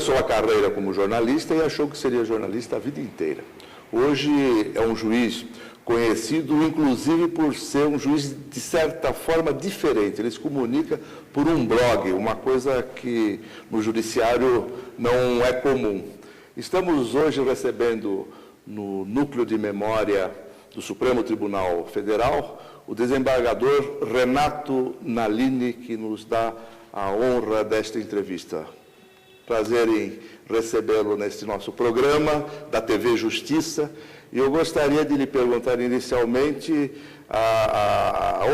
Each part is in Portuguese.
começou a carreira como jornalista e achou que seria jornalista a vida inteira. Hoje é um juiz conhecido, inclusive, por ser um juiz, de certa forma, diferente. Ele se comunica por um blog, uma coisa que no judiciário não é comum. Estamos hoje recebendo, no núcleo de memória do Supremo Tribunal Federal, o desembargador Renato Nalini, que nos dá a honra desta entrevista. Prazer em recebê-lo neste nosso programa da TV Justiça. E eu gostaria de lhe perguntar inicialmente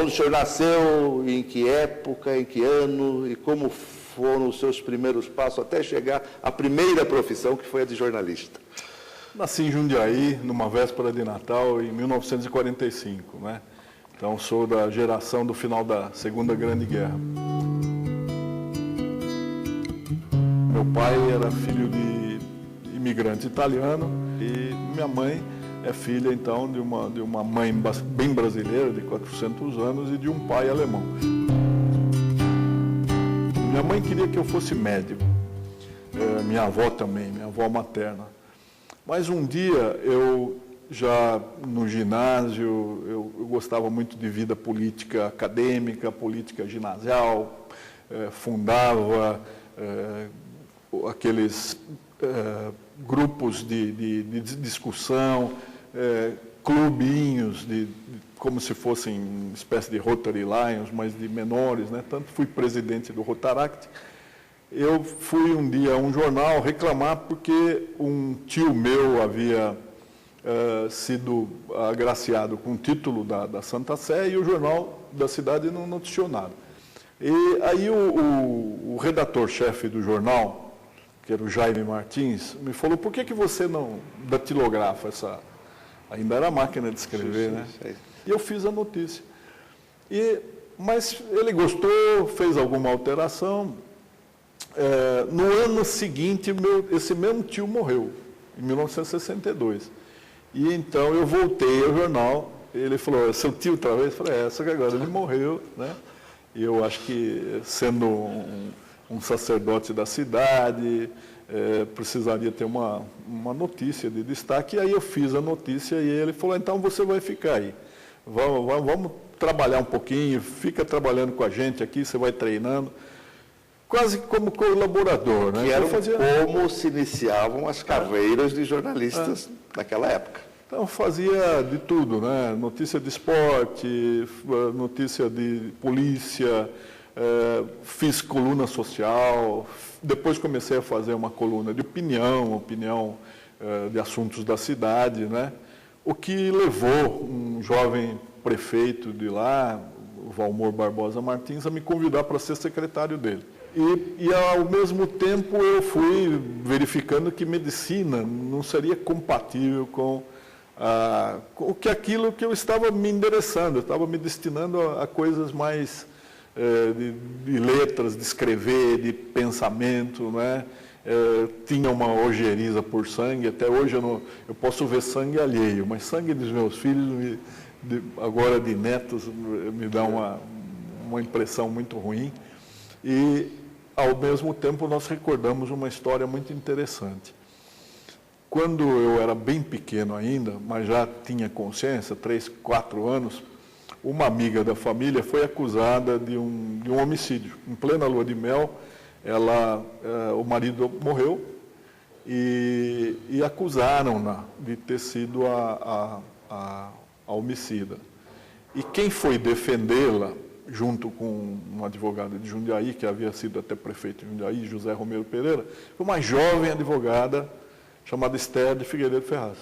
onde o senhor nasceu, em que época, em que ano e como foram os seus primeiros passos até chegar à primeira profissão, que foi a de jornalista. Nasci em Jundiaí, numa véspera de Natal, em 1945, né? Então, sou da geração do final da Segunda Grande Guerra. Meu pai era filho de imigrante italiano e minha mãe é filha, então, de uma mãe bem brasileira, de 400 anos, e de um pai alemão. Minha mãe queria que eu fosse médico, minha avó também, minha avó materna. Mas um dia, eu já no ginásio, eu gostava muito de vida política acadêmica, política ginasial, fundava aqueles grupos de discussão, clubinhos, como se fossem uma espécie de Rotary Lions, mas de menores, né? Tanto fui presidente do Rotaract. Eu fui um dia a um jornal reclamar porque um tio meu havia sido agraciado com o título da Santa Sé e o jornal da cidade não noticiou nada. E aí o redator-chefe do jornal, que era o Jaime Martins, me falou: por que você não datilografa essa... Ainda era máquina de escrever, né? E eu fiz a notícia. Mas ele gostou, fez alguma alteração. No ano seguinte, esse mesmo tio morreu, em 1962. E então eu voltei ao jornal, ele falou: seu tio outra vez? Eu falei: só que agora ele morreu, né? E eu acho que, sendo um sacerdote da cidade, precisaria ter uma notícia de destaque. E aí eu fiz a notícia e ele falou: então você vai ficar aí, vamos trabalhar um pouquinho, fica trabalhando com a gente aqui, você vai treinando. Quase como colaborador, né? Que era como se iniciavam as carreiras de jornalistas naquela época. Então, fazia de tudo, né? Notícia de esporte, notícia de polícia, fiz coluna social, depois comecei a fazer uma coluna de opinião de assuntos da cidade, né? O que levou um jovem prefeito de lá, o Valmor Barbosa Martins, a me convidar para ser secretário dele. E, ao mesmo tempo, eu fui verificando que medicina não seria compatível com aquilo que eu estava me endereçando. Eu estava me destinando a coisas mais de letras, de escrever, de pensamento, né? Tinha uma ojeriza por sangue. Até hoje eu posso ver sangue alheio, mas sangue dos meus filhos, agora de netos, me dá uma impressão muito ruim. E, ao mesmo tempo, nós recordamos uma história muito interessante. Quando eu era bem pequeno ainda, mas já tinha consciência, 3, 4 anos, uma amiga da família foi acusada de um homicídio. Em plena lua de mel, o marido morreu e acusaram-na de ter sido a homicida. E quem foi defendê-la, junto com um advogado de Jundiaí, que havia sido até prefeito de Jundiaí, José Romero Pereira, foi uma jovem advogada chamada Esther de Figueiredo Ferraz.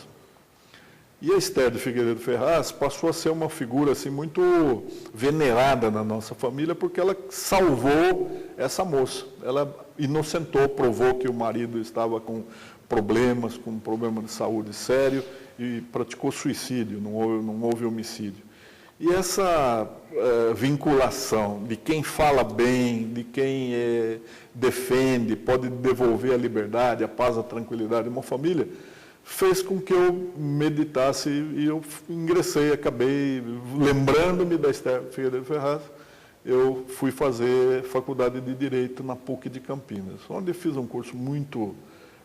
E a Esther de Figueiredo Ferraz passou a ser uma figura assim, muito venerada na nossa família, porque ela salvou essa moça. Ela inocentou, provou que o marido estava com um problema de saúde sério, e praticou suicídio, não houve homicídio. E essa vinculação de quem fala bem, de quem defende, pode devolver a liberdade, a paz, a tranquilidade de uma família, fez com que eu meditasse e eu ingressei, acabei lembrando-me da Esther Figueiredo Ferraz eu fui fazer faculdade de Direito na PUC de Campinas, onde fiz um curso muito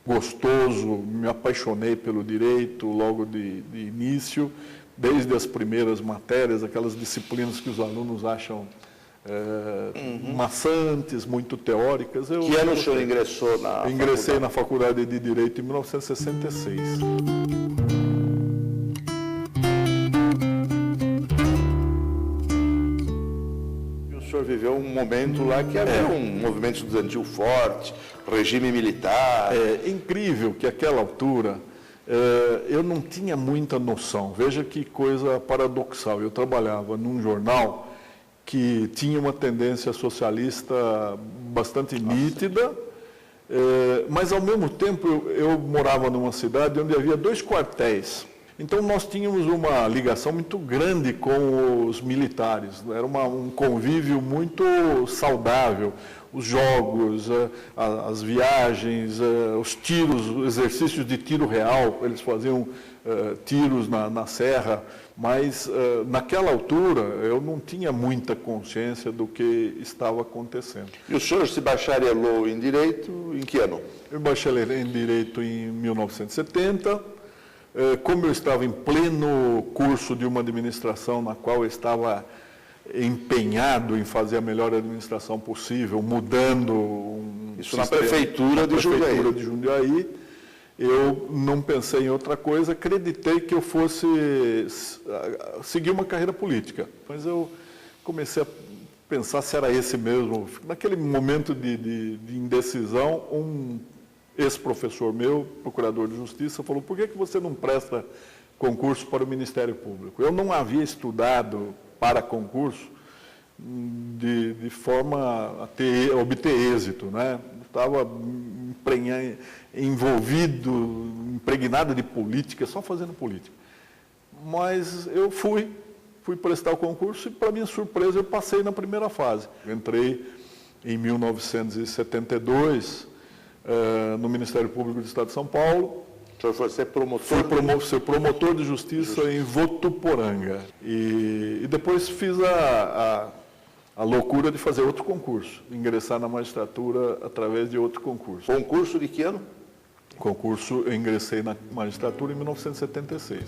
gostoso, me apaixonei pelo direito logo de início, desde as primeiras matérias, aquelas disciplinas que os alunos acham maçantes, muito teóricas. Que ano o senhor ingressou na Ingressei na Faculdade de Direito em 1966. O senhor viveu um momento lá que havia um movimento estudantil forte, regime militar. É incrível que àquela altura eu não tinha muita noção. Veja que coisa paradoxal. Eu trabalhava num jornal que tinha uma tendência socialista bastante nítida, mas ao mesmo tempo eu morava numa cidade onde havia 2 quartéis. Então nós tínhamos uma ligação muito grande com os militares, era um convívio muito saudável, os jogos, as viagens, os tiros, exercícios de tiro real, eles faziam tiros na serra, mas naquela altura eu não tinha muita consciência do que estava acontecendo. E o senhor se bacharelou em Direito em que ano? Eu bacharelei em Direito em 1970. Como eu estava em pleno curso de uma administração na qual eu estava empenhado em fazer a melhor administração possível, mudando Isso na prefeitura de Jundiaí, eu não pensei em outra coisa, acreditei que eu fosse seguir uma carreira política. Mas eu comecei a pensar se era esse mesmo. Naquele momento de indecisão, um ex-professor meu, procurador de justiça, falou: por que você não presta concurso para o Ministério Público? Eu não havia estudado para concurso de forma a obter êxito, né? Estava envolvido, impregnado de política, só fazendo política. Mas eu fui prestar o concurso e, para minha surpresa, eu passei na primeira fase. Eu entrei em 1972, no Ministério Público do Estado de São Paulo. O senhor foi ser promotor? Fui ser promotor de justiça em Votuporanga. E depois fiz a loucura de fazer outro concurso, ingressar na magistratura através de outro concurso. Concurso de que ano? Concurso, eu ingressei na magistratura em 1976.